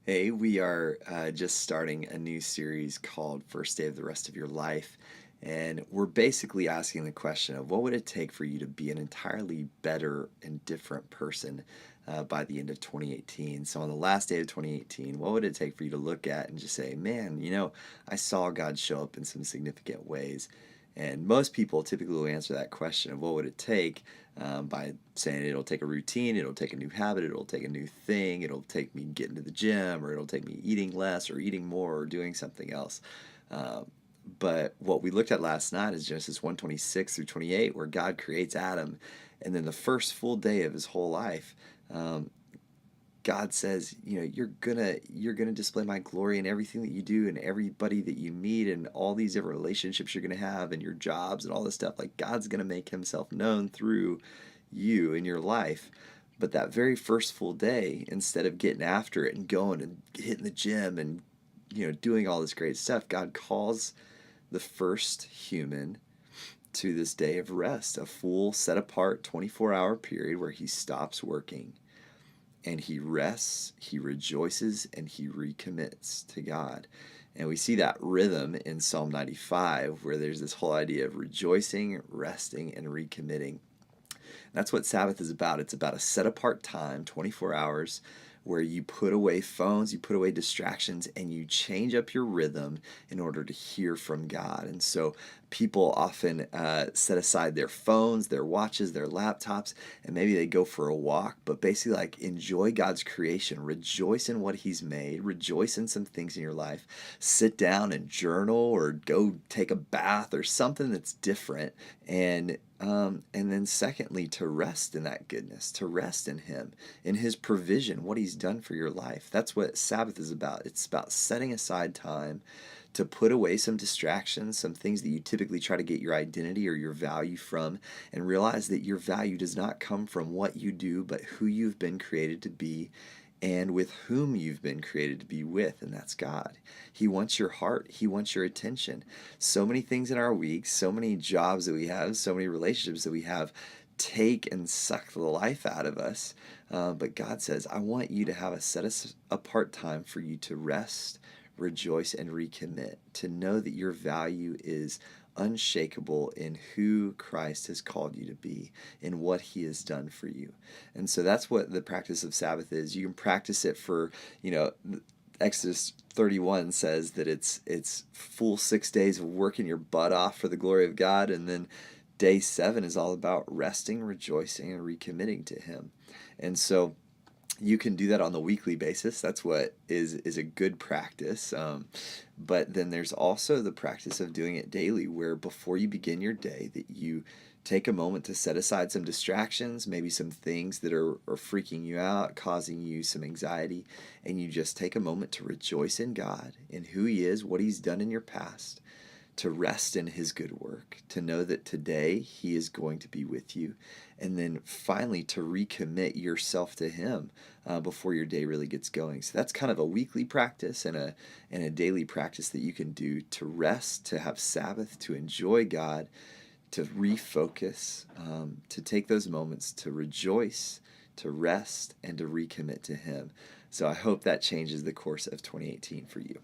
Hey, we are just starting a new series called First Day of the Rest of Your Life. And we're basically asking the question of what would it take for you to be an entirely better and different person by the end of 2018? So, on the last day of 2018, what would it take for you to look at and just say, man, I saw God show up in some significant ways? And most people typically will answer that question of what would it take by saying it'll take a routine, it'll take a new habit, it'll take a new thing, it'll take me getting to the gym, or it'll take me eating less or eating more or doing something else. Uh, but what we looked at last night is Genesis 1:26 through 28, where God creates Adam, and then the first full day of his whole life, um, God says, you're gonna display my glory in everything that you do and everybody that you meet and all these different relationships you're gonna have and your jobs and all this stuff. Like God's gonna make himself known through you in your life. But that very first full day, instead of getting after it and going and hitting the gym and doing all this great stuff, God calls the first human to this day of rest, a full set apart 24-hour period where he stops working and he rests, he rejoices, and he recommits to God. And we see that rhythm in Psalm 95, where there's this whole idea of rejoicing, resting, and recommitting. That's what Sabbath is about. It's about a set apart time, 24 hours, where you put away phones, you put away distractions, and you change up your rhythm in order to hear from God. And so people often set aside their phones, their watches, their laptops, and maybe they go for a walk, but basically, like, enjoy God's creation, rejoice in what He's made, rejoice in some things in your life, sit down and journal or go take a bath or something that's different, and then secondly, to rest in that goodness, to rest in Him, in His provision, what He's done for your life. That's what Sabbath is about. It's about setting aside time to put away some distractions, some things that you typically try to get your identity or your value from, and realize that your value does not come from what you do, but who you've been created to be and with whom you've been created to be with, and that's God. He wants your heart, He wants your attention. So many things in our week, so many jobs that we have, so many relationships that we have take and suck the life out of us. But God says, I want you to have a set apart time for you to rest, rejoice, and recommit, to know that your value is unshakable in who Christ has called you to be, in what He has done for you. And so that's what the practice of Sabbath is. You can practice it for, Exodus 31 says that it's full 6 days of working your butt off for the glory of God, and then day 7 is all about resting, rejoicing, and recommitting to Him. And so you can do that on the weekly basis. That's what is a good practice. But then there's also the practice of doing it daily, where before you begin your day, that you take a moment to set aside some distractions, maybe some things that are freaking you out, causing you some anxiety, and you just take a moment to rejoice in God, in who He is, what He's done in your past, to rest in His good work, to know that today He is going to be with you, and then finally to recommit yourself to Him before your day really gets going. So that's kind of a weekly practice and a daily practice that you can do to rest, to have Sabbath, to enjoy God, to refocus, to take those moments to rejoice, to rest, and to recommit to Him. So I hope that changes the course of 2018 for you.